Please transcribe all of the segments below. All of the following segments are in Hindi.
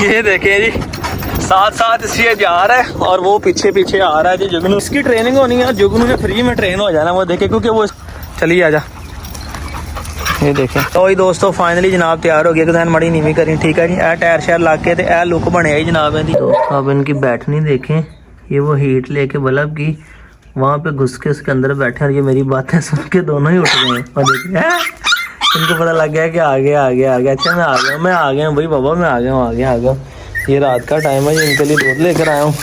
ये देखें जी, साथ साथ इसलिए जा रहा है और वो पीछे पीछे आ रहा है जी। जुगनू, इसकी ट्रेनिंग होनी है, जुगनू ने फ्री में ट्रेन हो जाना वो देखे, क्योंकि वो चलिए आजा। ये देखें तो ये दोस्तों फाइनली जनाब तैयार हो गया कि दैन मड़ी नीवी करी, ठीक है जी। ए टायर शायर ला के ए लुक बने ही जनाब है। दोस्तों अब इनकी बैठनी देखें, ये वो हीट लेके बल्ब की वहाँ पे घुस के उसके अंदर बैठे और ये मेरी बातें सुन के दोनों ही उठ गए और देखिए इनको पता लग गया कि आ गया। अच्छा मैं आ गया भाई बाबा, मैं आ गया। ये रात का टाइम है जी, इनके लिए दूध लेकर आया हूँ।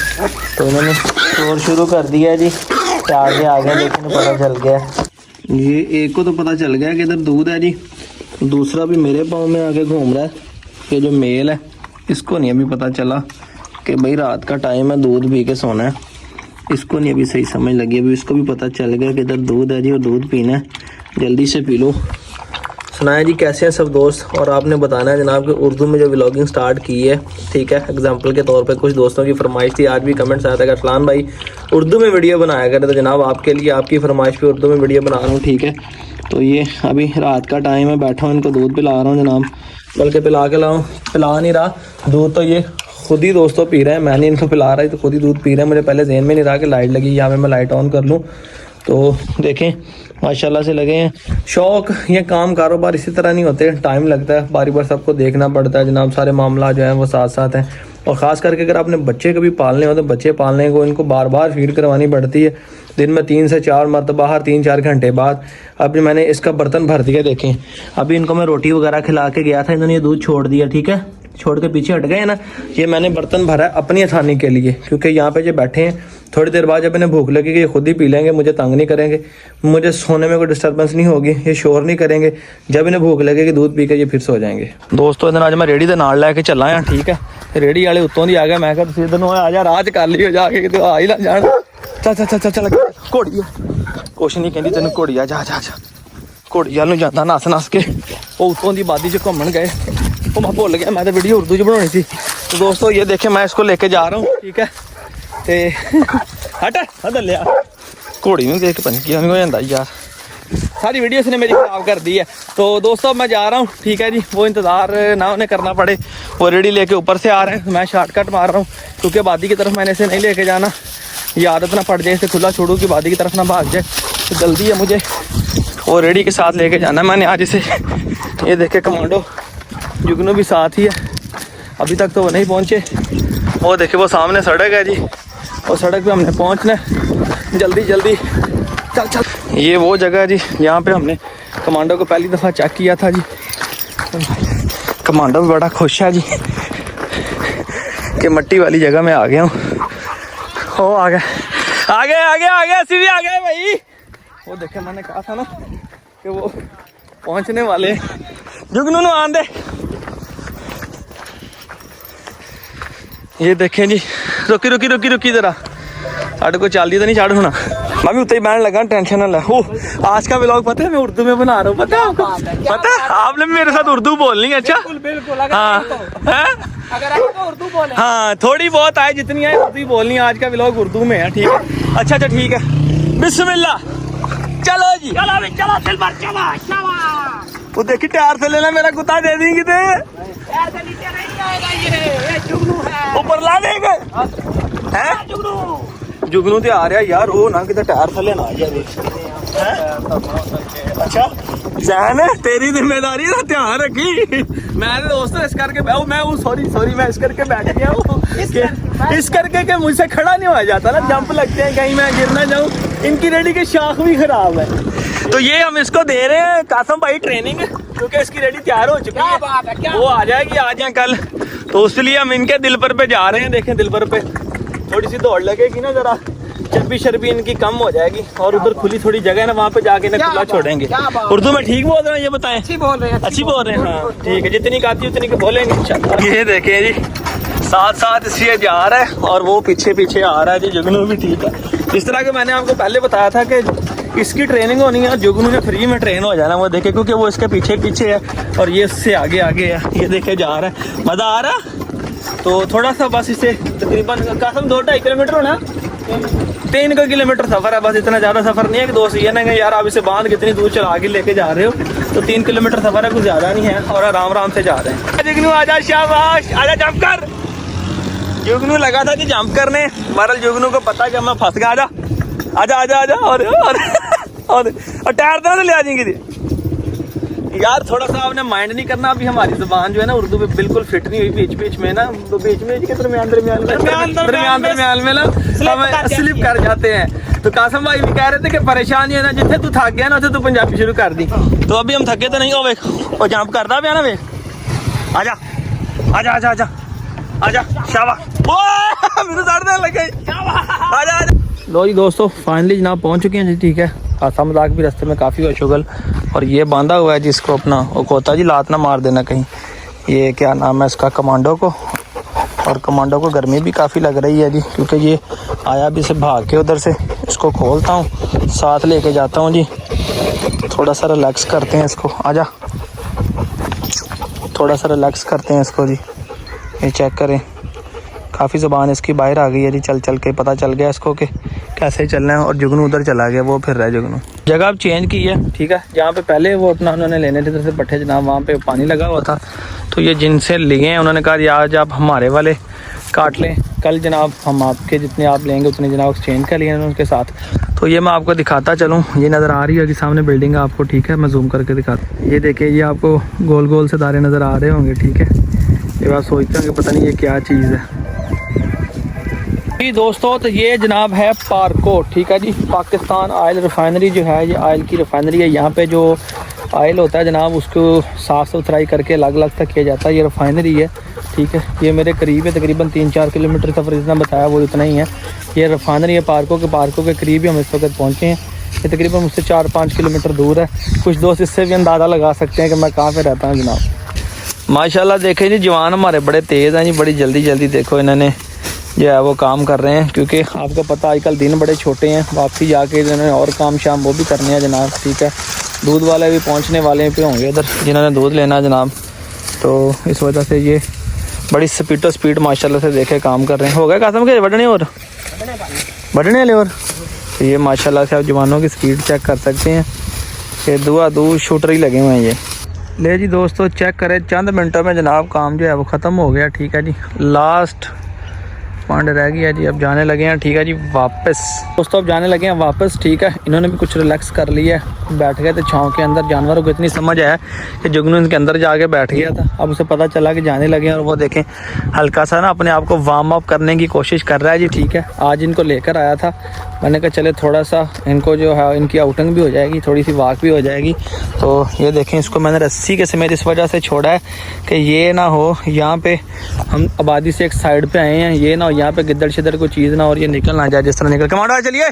तो इन्होंने शोर शुरू कर दिया है जी, चार के आ गए, लेकिन पता चल गया ये एक को तो पता चल गया कि इधर दूध है जी, दूसरा भी मेरे पाँव में आके घूम रहा है। ये जो मेल है इसको नहीं अभी पता चला कि भाई रात का टाइम है, दूध पी के सोना है। इसको नहीं अभी सही समझ लगी, अभी इसको भी पता चल गया कि इधर दूध है जी और दूध पीना है, जल्दी से पी लो। सुनाए जी कैसे हैं सब दोस्त, और आपने बताना है जनाब कि उर्दू में जो व्लॉगिंग स्टार्ट की है, ठीक है। एग्जांपल के तौर पे कुछ दोस्तों की फरमाइश थी, आज भी कमेंट्स आया था कि अरसलान भाई उर्दू में वीडियो बनाया करें, तो जनाब आपके लिए आपकी फरमाइश पे उर्दू में वीडियो बना रहा हूँ, ठीक है। तो ये अभी रात का टाइम है, बैठा हूँ, इनको दूध पिला रहा हूँ जनाब, बल्कि पिला नहीं रहा दूध, तो ये खुद ही दोस्तों पी रहे हैं, मैं नहीं इनको पिला रहा है, तो खुद ही दूध पी रहे हैं। मुझे पहले जहन में नहीं रहा कि लाइट लगी, यहाँ पे मैं लाइट ऑन कर लूँ। तो देखें माशाल्लाह से लगे हैं। शौक़ ये काम कारोबार इसी तरह नहीं होते, टाइम लगता है, बारी बार सबको देखना पड़ता है जनाब, सारे मामला जो है वो साथ साथ हैं। और ख़ास करके अगर आपने बच्चे कभी पालने हो तो बच्चे पालने को इनको बार बार फीड करवानी पड़ती है, दिन में 3 से 4 मरतबा, हर 3-4 घंटे बाद। अभी मैंने इसका बर्तन भर दिया, देखें अभी इनको मैं रोटी वगैरह खिला के गया था, इन्होंने ये दूध छोड़ दिया, ठीक है, छोड़ के पीछे हट गए ना। ये मैंने बर्तन भरा है अपनी आसानी के लिए, क्योंकि यहाँ पे जो बैठे हैं थोड़ी देर बाद जब इन्हें भूख लगेगी ये खुद ही पी लेंगे, मुझे तंग नहीं करेंगे, मुझे सोने में कोई डिस्टर्बेंस नहीं होगी, ये शोर नहीं करेंगे। जब इन्हें भूख लगेगी दूध पी के ये फिर सो जाएंगे। दोस्तों इधर आज मैं रेडी के नाल लैके चला हाँ, ठीक है। रेडी वाले उत्तों दी आ गए, मैं कहा इधर आ जा, राज कर लियो जाके, कि आ ही ना जान। चल घोड़ी कुछ नहीं कहती तेन, घोड़ी जा घोड़ी वाल जाता नस नस के, वो उत्तों की बादी च घूमन गए, वो मैं भुल गया, मैं तो वीडियो उर्दू च बनानी थी। तो दोस्तों ये देखे मैं इसको लेके जा रहा हूँ, ठीक है। ते हट लिया घोड़ी में देख पता क्या हो जाता यार, सारी वीडियो इसने मेरी खराब कर दी है। तो दोस्तों मैं जा रहा हूँ, ठीक है जी, वो इंतज़ार ना उन्हें करना पड़े, वो रेडी लेके ऊपर से आ रहे हैं, मैं शॉर्टकट मार रहा हूँ, क्योंकि वादी की तरफ मैंने इसे नहीं लेके जाना, ये आदत ना पड़ जाए, इसे खुला छोड़ू कि वादी की तरफ ना भाग जाए, तो जल्दी है मुझे वो रेडी के साथ लेके जाना मैंने आज इसे। ये देखे कमांडो जुगनू भी साथ ही है, अभी तक तो वो नहीं पहुँचे। वो देखे वो सामने सड़क है जी, और सड़क पे हमने पहुँचना है, जल्दी चल। ये वो जगह है जी यहाँ पे हमने कमांडो को पहली दफ़ा चेक किया था जी। कमांडो भी बड़ा खुश है जी कि मट्टी वाली जगह में आ गया हूँ। ओ आ गए ऐसी भी आ गए भाई। वो देखे मैंने कहा था ना कि वो पहुँचने वाले। जुगनू नु आन दे। ये देखें जी, रुकी जरा, साढ़े को चल दी तो नहीं चढ़ होना, मैं भी उतना ही बैठने लगा, टेंशन ना ले। आज का व्लॉग पता है मैं उर्दू में बना रहा हूँ, पता है आपको? पता है आपने मेरे साथ उर्दू बोलनी है? अच्छा बिल्कुल हाँ अगर उर्दू बोले, हाँ थोड़ी बहुत आए, जितनी आए उर्दू ही बोलनी है। आज का व्लॉग उर्दू में है, ठीक है। अच्छा ठीक है, बिस्मिल्लाह, चलो जी, चलो। वो देखी टायर से लेना, मेरा कुत्ता दे दी कितने ऊपर ला देंगे हैं। जुगनू तो आ रहा यार, वो ना कितने टायर थले ना आ जाए। अच्छा जहन है तेरी जिम्मेदारी ना, ध्यान रखी। मैं दोस्तों इस करके सॉरी मैं इस करके बैठ गया हूँ, इस करके कि मुझसे खड़ा नहीं हो जाता ना, जंप लगते हैं कहीं मैं गिर ना जाऊँ। इनकी रेडी की शाख भी खराब है, तो ये हम इसको दे रहे हैं कासम भाई ट्रेनिंग, क्योंकि इसकी रेडी तैयार हो चुकी है, वो आ जाएगी आज या कल। तो इसलिए हम इनके दिल पर पे जा रहे हैं। देखें दिल पर पे थोड़ी सी दौड़ लगेगी ना, जरा चर्बी इनकी कम हो जाएगी, और उधर खुली थोड़ी जगह है ना, वहाँ पे जाके ना खुला छोड़ेंगे। उर्दू में ठीक बोल रहे हैं? ये बताएं। अच्छी बोल रहे हैं हाँ ठीक है, जितनी आती है उतनी की बोलेंगे। ये देखें जी, साथ इसलिए जा रहा है और वो पीछे आ रहा है जी। जुगनू भी ठीक है, इस तरह के मैंने आपको पहले बताया था कि इसकी ट्रेनिंग होनी है, जुगनू ने फ्री में ट्रेन हो जाना वो देखे, क्योंकि वो इसके पीछे है और ये इससे आगे है। ये देखे जा रहा है, मज़ा आ रहा। तो थोड़ा सा बस इसे तकरीबन कासम 2-2.5 किलोमीटर होना 3 किलोमीटर सफर है बस, इतना ज्यादा सफर नहीं है कि दोस्त ये ना कि यार आप इसे बांध कितनी दूर चला के लेके जा रहे हो, तो 3 किलोमीटर सफर है, कुछ ज्यादा नहीं है और आराम आराम से जा रहे हैं। जुगनू आजा, शाबाश, आजा जंप कर। जुगनू लगा था कि जंप करने, बहरहाल जुगनू को पता कि मैं फंस गया। आजा आजा आजा आजा और टायर तो ले आ जाएंगे यार। थोड़ा सा आपने माइंड नहीं करना, अभी हमारी जुबान जो है ना उर्दू में बिल्कुल फिट नहीं हुई, बीच बीच में ना, तो बीच में के दरमियान में ना हम स्लिप कर जाते हैं। तो कासम भाई भी कह रहे थे कि परेशान है ना, जितने तू थक गया ना उसे तू पंजाबी शुरू कर दी। तो अभी हम थके तो नहीं हो, वेख और जंप करता भी है ना, वेख। आजा आजा आजा आजा आजा, शाबाश, मेरे सर लग गई। आजा आजा। लो जी दोस्तों, फाइनली जनाब पहुंच चुके हैं जी, ठीक है। हादसा मजाक भी रास्ते में काफ़ी हुआ शुगल, और ये बांधा हुआ है जिसको अपना वो कोता जी लात ना मार देना कहीं। ये क्या नाम है इसका, कमांडो को। और कमांडो को गर्मी भी काफ़ी लग रही है जी, क्योंकि ये आया भी से भाग के उधर से। इसको खोलता हूँ, साथ लेके जाता हूँ जी, थोड़ा सा रिलैक्स करते हैं इसको। आजा, थोड़ा सा रिलैक्स करते हैं इसको जी। ये चेक करें, काफ़ी ज़ुबान इसकी बाहर आ गई है जी, चल चल के पता चल गया इसको कि कैसे चलना है। और जुगनू उधर चला गया, वो फिर रहा है जुगनू। जगह अब चेंज की है, ठीक है। जहाँ पे पहले वो अपना उन्होंने लेने थे से पट्टे जनाब, वहाँ पे पानी लगा हुआ था, तो ये जिनसे लिए हैं उन्होंने कहा आज आप हमारे वाले काट लें, कल जनाब हम आपके जितने आप लेंगे उतने जनाब एक्सचेंज कर लिए उनके साथ। तो ये मैं आपको दिखाता चलूँ, ये नज़र आ रही है कि सामने बिल्डिंग है आपको, ठीक है। मैं जूम करके दिखाता, ये देखिए, ये आपको गोल गोल से तारे नज़र आ रहे होंगे, ठीक है। ये बात सोचते हैं कि पता नहीं ये क्या चीज़ है जी दोस्तों। तो ये जनाब है पार्को, ठीक है जी। पाकिस्तान ऑयल रिफाइनरी जो है, ये ऑयल की रिफाइनरी है। यहाँ पे जो ऑयल होता है जनाब, उसको साफ़ सुथराई करके अलग अलग तक किया जाता है। ये रिफाइनरी है, ठीक है। ये मेरे करीब है, तकरीबन 3-4 किलोमीटर सफ़र जितना बताया वो इतना ही है। ये रिफाइनरी है पार्को के करीब ही हम इस वक्त पहुँचे हैं। ये तकरीबन मुझसे 4-5 किलोमीटर दूर है। कुछ दोस्त इससे भी अंदाज़ा लगा सकते हैं कि मैं कहाँ पर रहता हूँ जनाब। माशाल्लाह देखें जी, जवान हमारे बड़े तेज़ हैं जी, बड़ी जल्दी जल्दी देखो इन्होंने जो है वो काम कर रहे हैं, क्योंकि आपको पता आजकल दिन बड़े छोटे हैं। वापसी जाके इन्होंने और काम शाम वो भी करने हैं जनाब, ठीक है। दूध वाले भी पहुंचने वाले पे होंगे इधर, जिन्होंने दूध लेना जनाब। तो इस वजह से ये बड़ी स्पीड माशाल्लाह से देखे काम कर रहे हैं। हो गए कासम के बढ़ने और बढ़ने वाले, और तो ये माशाल्लाह से आप जवानों की स्पीड चेक कर सकते हैं कि दूर शूटर ही लगे हुए हैं ये। ले जी दोस्तों, चेक करें, चंद मिनटों में जनाब काम जो है वो ख़त्म हो गया, ठीक है जी। लास्ट पॉइंट रह गया जी, अब जाने लगे हैं, ठीक है जी, वापस। दोस्तों अब जाने लगे हैं वापस, ठीक है। इन्होंने भी कुछ रिलैक्स कर लिया, बैठ गए थे छाँव के अंदर। जानवरों को इतनी समझ है कि जुगनू इनके अंदर जाके बैठ गया था। अब उसे पता चला कि जाने लगे हैं, और वो देखें हल्का सा ना अपने आप को वार्म अप करने की कोशिश कर रहा है जी, ठीक है। आज इनको लेकर आया था, मैंने कहा चले थोड़ा सा इनको जो है इनकी आउटिंग भी हो जाएगी, थोड़ी सी वॉक भी हो जाएगी। तो ये देखें, इसको मैंने रस्सी के समेत इस वजह से छोड़ा है कि ये ना हो, यहाँ पे हम आबादी से एक साइड पे आए हैं, ये ना हो यहाँ पे गिद्दड़ शिद्दड़ कोई चीज़ ना, और ये निकल ना जाए। जिस तरह निकल कमांडो, चलिए,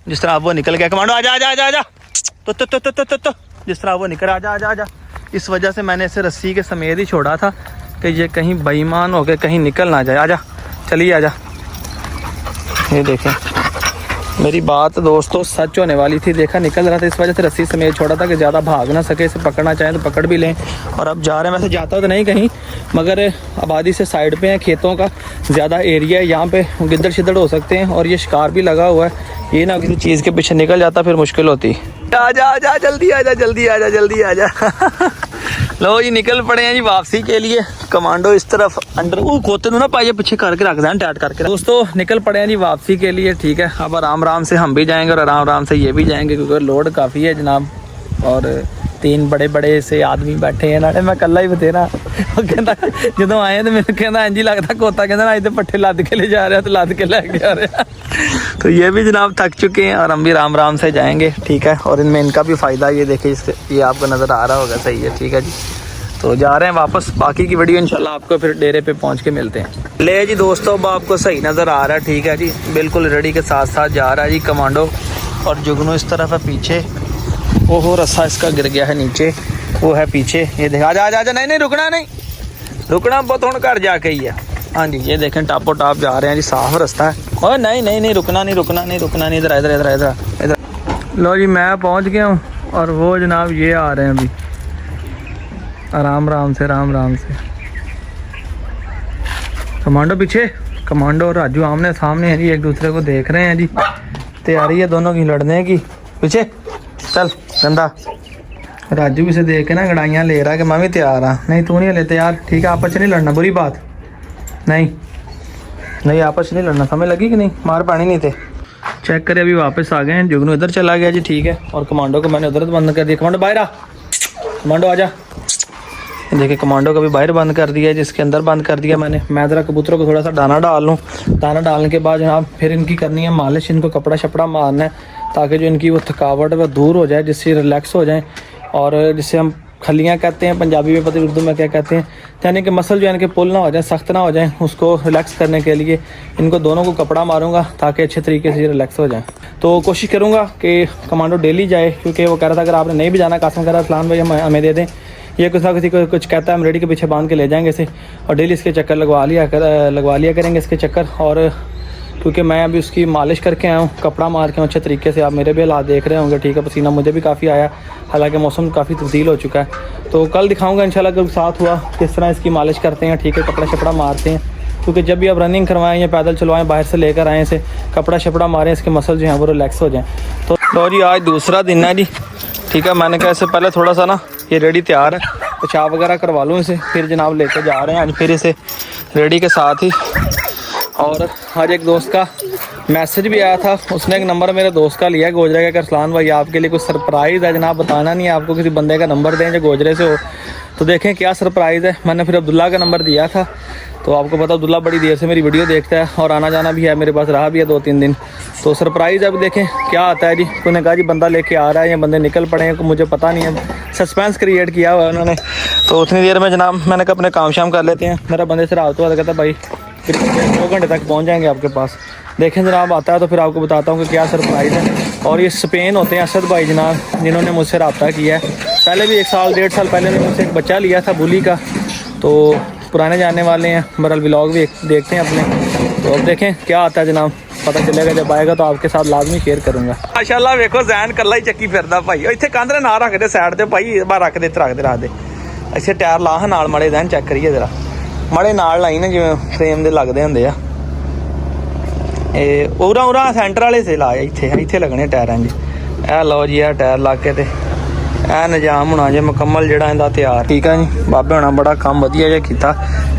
जिस तरह आप वो निकल गया कमांडो, आजा आजा आजा आजा, तो जिस तरह वो निकल, आजा आजा आजा। इस वजह से मैंने इसे रस्सी के समेत ही छोड़ा था कि ये कहीं बेईमान हो के कहीं निकल ना जाए। आजा, चलिए आजा। ये देखें, मेरी बात दोस्तों सच होने वाली थी, देखा निकल रहा था, इस वजह से रस्सी समेत छोड़ा था कि ज़्यादा भाग ना सके। इसे पकड़ना चाहें तो पकड़ भी लें। और अब जा रहे हैं, वैसे जाता तो नहीं कहीं, मगर आबादी से साइड पे हैं, खेतों का ज़्यादा एरिया है, यहाँ पे गिद्दड़ शिद्दड़ हो सकते हैं, और ये शिकार भी लगा हुआ है। ये ना किसी चीज़ के पीछे निकल जाता फिर मुश्किल होती। आजा आजा, जल्दी आजा, जल्दी आजा, जल्दी आजा। लो जी, निकल पड़े हैं जी वापसी के लिए। कमांडो इस तरफ अंडर खोते ना पाइए पीछे करके रख दें, टाइट करके। दोस्तों निकल पड़े हैं जी वापसी के लिए, ठीक है। अब आराम आराम से हम भी जाएंगे और आराम आराम से ये भी जाएंगे, क्योंकि लोड काफ़ी है जनाब, और 3 बड़े बड़े से आदमी बैठे हैं नाले, मैं कल्ला ही बतेरा। कहता जो आए तो मैंने कहना इंजी लगता कोता, कहना अज तो पट्ठे लद के ले जा रहे, तो लद के लेके आ रहे। तो ये भी जनाब थक चुके हैं, और हम भी आराम आराम से जाएंगे, ठीक है। और इनमें इनका भी फ़ायदा, ये देखिए, इससे ये आपको नज़र आ रहा होगा, सही है, ठीक है जी। तो जा रहे हैं वापस, बाकी की वीडियो इंशाल्लाह आपको फिर डेरे पे पहुंच के मिलते हैं। ले जी दोस्तों, अब आपको सही नज़र आ रहा है, ठीक है जी, बिल्कुल रेडी के साथ साथ जा रहा है जी कमांडो। और जुगनू इस तरफ है पीछे, वो हो रस्सा इसका गिर गया है नीचे, वो है पीछे। ये देखा, आजा आजा आजा, नहीं रुकना, नहीं रुकना, बहुत थोड़ा घर जाके ही है। हाँ जी, ये देखें टापो टाप जा रहे हैं जी, साफ रास्ता है। और नहीं रुकना नहीं, इधर इधर इधर इधर इधर। लो जी, मैं पहुंच गया हूँ, और वो जनाब ये आ रहे हैं अभी, आराम आराम से, आराम आराम से। कमांडो पीछे, कमांडो और राजू आमने सामने हैं जी, एक दूसरे को देख रहे हैं जी। तैयारी है दोनों की लड़ने की। पीछे चल गंदा। राजू भी से देख के ना गड़ाइयाँ ले रहा है कि मैं भी तैयार हाँ। नहीं तू नहीं ले तैयार, ठीक है। आपस नहीं लड़ना, बुरी बात नहीं आपस नहीं लड़ना, समझ लगी कि नहीं? मार पानी नहीं थे। चेक करे अभी वापस आ गए हैं। जुगनू इधर चला गया जी, ठीक है। और कमांडो को मैंने उधर बंद कर दिया। कमांडो बाहर आ, कमांडो आजा। देखिए कमांडो को भी बाहर बंद कर दिया, जिसके अंदर बंद कर दिया मैंने। मैं ज़रा कबूतरों को थोड़ा सा दाना डाल लूँ। दाना डालने के बाद जनाब फिर इनकी करनी है मालिश, इनको कपड़ा शपड़ा मारना है ताकि जो इनकी वो थकावट है वो दूर हो जाए, जिससे रिलैक्स हो जाए। और जिससे हम खलियाँ कहते हैं पंजाबी में, पता नहीं उर्दू में क्या कहते हैं, यानी कि मसल जो है इनके पुल ना हो जाए, सख्त ना हो जाए, उसको रिलैक्स करने के लिए इनको दोनों को कपड़ा मारूंगा ताकि अच्छे तरीके से रिलैक्स हो जाए। तो कोशिश करूँगा कि कमांडो डेली जाए, क्योंकि वो कह रहा था अगर आपने नहीं भी जाना कासम कह रहा सलाम भाई हमें दे दें, ये कुछ ना किसी को कुछ कहता है हम रेडी के पीछे बांध के ले जाएंगे इसे, और डेली इसके चक्कर लगवा लिया करेंगे इसके चक्कर। और क्योंकि मैं अभी उसकी मालिश करके आया हूँ, कपड़ा मार के अच्छे तरीके से, आप मेरे भी हालात देख रहे होंगे, ठीक है। पसीना मुझे भी काफ़ी आया, हालांकि मौसम काफ़ी तब्दील हो चुका है। तो कल दिखाऊंगा इंशाल्लाह कल साथ हुआ किस तरह इसकी मालिश करते हैं, ठीक है। कपड़ा शपड़ा मारते हैं, क्योंकि जब भी आप रनिंग करवाएं या पैदल चलवाएं, बाहर से लेकर आएँ इसे, कपड़ा शपड़ा मारें, इसके मसल जो हैं वो रिलैक्स हो जाएँ। तो जी आज दूसरा दिन है जी, ठीक है। मैंने कहा इससे पहले थोड़ा सा ना ये रेडी तैयार है, पेशाब वगैरह करवा लूँ इसे, फिर जनाब लेके जा रहे हैं आज फिर इसे रेडी के साथ ही। और आज एक दोस्त का मैसेज भी आया था, उसने एक नंबर मेरे दोस्त का लिया गोजरे का, अरसलान भाई आपके लिए कुछ सरप्राइज़ है जनाब, बताना नहीं है आपको, किसी बंदे का नंबर दें जो गोजरे से हो। तो देखें क्या सरप्राइज़ है। मैंने फिर अब्दुल्ला का नंबर दिया था, तो आपको पता अब्दुल्ला बड़ी देर से मेरी वीडियो देखता है और आना जाना भी है, मेरे पास रहा भी है 2-3 दिन। तो सरप्राइज़ अब देखें क्या आता है जी। उन्होंने कहा जी बंदा लेके आ रहा है या बंदे निकल पड़े हैं, मुझे पता नहीं है, सस्पेंस क्रिएट किया हुआ है उन्होंने। तो उतनी देर में जनाब मैंने कहा अपने काम शाम कर लेते हैं। मेरा बंदे से रात हुआ, कहता भाई 2 घंटे तक पहुंच जाएंगे आपके पास। देखें जनाब आता है तो फिर आपको बताता हूँ कि क्या सरप्राइज़ है। और ये स्पेन होते हैं असद भाई जनाब, जिन्होंने मुझसे रब्ता किया है। पहले भी 1 साल 1.5 साल पहले भी मुझसे एक बच्चा लिया था बुली का, तो पुराने जानने वाले हैं। बहरहाल व्लॉग भी देखते हैं अपने। तो अब देखें क्या आता है जनाब, पता चलेगा जब आएगा तो आपके साथ लाजमी शेयर करूँगा। माशाल्लाह वेखो जैन कल्ला ही चक्की फिरदा भाई। इतने कंध ना रख दे साइड ते भाई, बाहर रख दे अच्छे टायर ला नाल माड़े जैन चेक करिए जरा, माड़े नाल लाई ना जिवें फ्रेम दे लगदे हुंदे आ। ਇਹ ਉਰਾ ਸੈਂਟਰ ਵਾਲੇ ਸੇ ਲਾਇਆ ਇੱਥੇ ਲੱਗਣੇ ਟਾਇਰਾਂ 'ਚ। ਇਹ ਲਓ ਜੀ ਇਹ ਟਾਇਰ ਲਾ ਕੇ ਤੇ ਇਹ ਨਿਜ਼ਾਮ ਹੋਣਾ ਜੇ ਮੁਕੰਮਲ ਜਿਹੜਾ ਇਹਦਾ ਤਿਆਰ, ਠੀਕ ਆ ਜੀ। ਬਾਬੇ ਹੋਣਾ ਬੜਾ ਕੰਮ ਵਧੀਆ ਜਿਹਾ ਕੀਤਾ।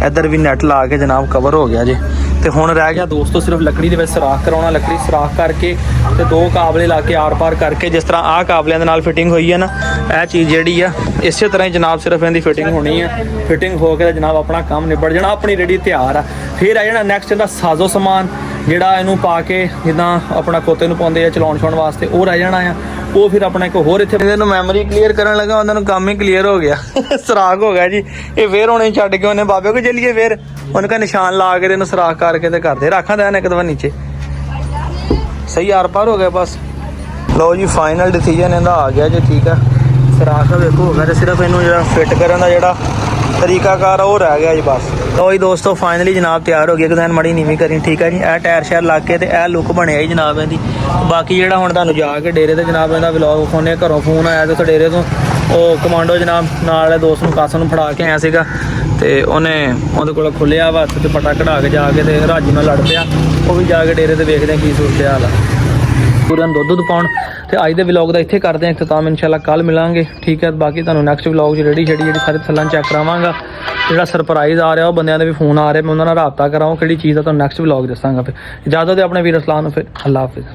ਇੱਧਰ ਵੀ ਨੈਟ ਲਾ ਕੇ ਜਨਾਬ ਕਵਰ ਹੋ ਗਿਆ ਜੀ। ਤੇ ਹੁਣ ਰਹਿ ਗਿਆ ਦੋਸਤੋ ਸਿਰਫ ਲੱਕੜੀ ਦੇ ਵਿੱਚ ਸਰਾਖ ਕਰਾਉਣਾ। ਲੱਕੜੀ ਸਰਾਖ ਕਰਕੇ ਤੇ 2 ਕਾਬਲੇ ਲਾ ਕੇ ਆਰ ਪਾਰ ਕਰਕੇ, ਜਿਸ ਤਰ੍ਹਾਂ ਆਹ ਕਾਬਲਿਆਂ ਦੇ ਨਾਲ ਫਿਟਿੰਗ ਹੋਈ ਹੈ ਨਾ, ਇਹ ਚੀਜ਼ ਜਿਹੜੀ ਆ ਇਸੇ ਤਰ੍ਹਾਂ ਹੀ ਜਨਾਬ ਸਿਰਫ ਇਹਦੀ ਫਿਟਿੰਗ ਹੋਣੀ ਹੈ। ਫਿਟਿੰਗ ਹੋ ਕੇ ਜਨਾਬ ਆਪਣਾ ਕੰਮ ਨਿਬੜ ਜਾਣਾ, ਆਪਣੀ ਰੈਡੀ ਤਿਆਰ ਆ। ਫਿਰ ਆ ਜਾਣਾ ਨੈਕਸਟ ਇਹਦਾ ਸਾਜ਼ੋ ਸਮਾਨ, ਜਿਹੜਾ ਇਹਨੂੰ ਪਾ ਕੇ ਜਿੱਦਾਂ ਆਪਣਾ ਖੋਤੇ ਨੂੰ ਪਾਉਂਦੇ ਆ ਚਲਾਉਣ ਛਾਉਣ ਵਾਸਤੇ, ਉਹ ਰਹਿ ਜਾਣਾ ਆ। ਉਹ ਫਿਰ ਆਪਣਾ ਇੱਕ ਹੋਰ ਇੱਥੇ ਇਹਨੂੰ ਮੈਮਰੀ ਕਲੀਅਰ ਕਰਨ ਲੱਗਾ, ਉਹਨਾਂ ਨੂੰ ਕੰਮ ਹੀ ਕਲੀਅਰ ਹੋ ਗਿਆ। ਸਰਾਖ ਹੋ ਗਿਆ ਜੀ। ਇਹ ਫੇਰ ਹੁਣੇ ਛੱਡ ਕੇ ਉਹਨੇ ਬਾਬੇ ਕੋ ਚੱਲੀਏ, ਫਿਰ ਉਹਨੇ ਕਾ ਨਿਸ਼ਾਨ ਲਾ ਕੇ ਇਹਨੂੰ ਸਰਾਖ ਕਰਕੇ ਤੇ ਕਰਦੇ ਰੱਖਾਂ ਦੇਣ ਇੱਕ ਦਵਾ ਨੀਚੇ। ਸਹੀ ਆਰ ਪਾਰ ਹੋ ਗਿਆ ਬਸ। ਲਓ ਜੀ ਫਾਈਨਲ ਡਿਸੀਜਨ ਇਹਦਾ ਆ ਗਿਆ ਜੀ, ਠੀਕ ਆ। ਸਰਾਖ ਵੇਖੋ ਹੋ ਗਿਆ ਤੇ ਸਿਰਫ ਇਹਨੂੰ ਜਿਹੜਾ ਫਿੱਟ ਕਰਨ ਦਾ ਜਿਹੜਾ ਤਰੀਕਾਕਾਰ ਆ ਉਹ ਰਹਿ ਗਿਆ ਜੀ ਬਸ। ਲਓ ਜੀ ਦੋਸਤੋ ਫਾਈਨਲੀ ਜਨਾਬ ਤਿਆਰ ਹੋ ਗਿਆ। ਇੱਕ ਦਿਨ ਮੜੀ ਨੀਵੀਂ ਕਰੀ, ਠੀਕ ਹੈ ਜੀ। ਇਹ ਟਾਇਰ ਸ਼ਾਇਰ ਲਾ ਕੇ ਤੇ ਇਹ ਲੁੱਕ ਬਣਿਆ ਜੀ ਜਨਾਬ ਇਹਦੀ। ਬਾਕੀ ਜਿਹੜਾ ਹੁਣ ਤੁਹਾਨੂੰ ਜਾ ਕੇ ਡੇਰੇ ਤੇ ਜਨਾਬ ਇਹਦਾ ਵਲੌਗ ਵਿਖਾਉਂਦੇ। ਘਰੋਂ ਫੋਨ ਆਇਆ ਤੇ ਉੱਥੇ ਡੇਰੇ ਤੋਂ ਉਹ ਕਮਾਂਡੋ ਜਨਾਬ ਨਾਲ ਵਾਲੇ ਦੋਸਤ ਨੂੰ ਕਾਸਨ ਨੂੰ ਫੜਾ ਕੇ ਆਇਆ ਸੀਗਾ, ਤੇ ਉਹਦੇ ਕੋਲ ਖੁੱਲਿਆ ਵਾ ਹੱਥ ਤੇ ਪਟਾ ਕਢਾ ਕੇ ਜਾ ਕੇ ਤੇ ਰਾਜੂ ਨਾਲ ਲੜ ਪਿਆ। ਉਹ ਵੀ ਜਾ ਕੇ ਡੇਰੇ ਤੇ ਵੇਖਦੇ ਕੀ ਸੂਰਤ ਹਾਲ ਆ। ਪੂਰਾ ਦੁੱਧ ਪਾਉਣ ਤੇ ਅੱਜ ਦੇ ਵਲੌਗ ਦਾ ਇੱਥੇ ਕਰਦੇ ਹਾਂ ਇਖਤਤਾਮ। ਇਨਸ਼ਾਅੱਲਾ ਕੱਲ ਮਿਲਾਂਗੇ, ਠੀਕ ਹੈ। ਬਾਕੀ ਤੁਹਾਨੂੰ ਨੈਕਸਟ ਵਲੌਗ 'ਚ ਜਿਹੜੀ ਸਾਰੇ ਥੱਲਾਂ ਚੈੱਕ ਕਰਾਵਾਂਗਾ। ਜਿਹੜਾ ਸਰਪ੍ਰਾਈਜ਼ ਆ ਰਿਹਾ ਉਹ ਬੰਦਿਆਂ ਦੇ ਵੀ ਫੋਨ ਆ ਰਹੇ, ਮੈਂ ਉਹਨਾਂ ਨਾਲ ਰਾਬਤਾ ਕਰਾਉਂ ਕਿਹੜੀ ਚੀਜ਼ ਦਾ ਤੁਹਾਨੂੰ ਨੈਕਸਟ ਵਲੌਗ ਦੱਸਾਂਗਾ। ਫਿਰ ਇਜਾਜ਼ਤ ਹੈ ਆਪਣੇ ਵੀਰ ਅਰਸਲਾਨ ਨੂੰ, ਫਿਰ ਅੱਲਾ ਹਾਫਿਜ਼।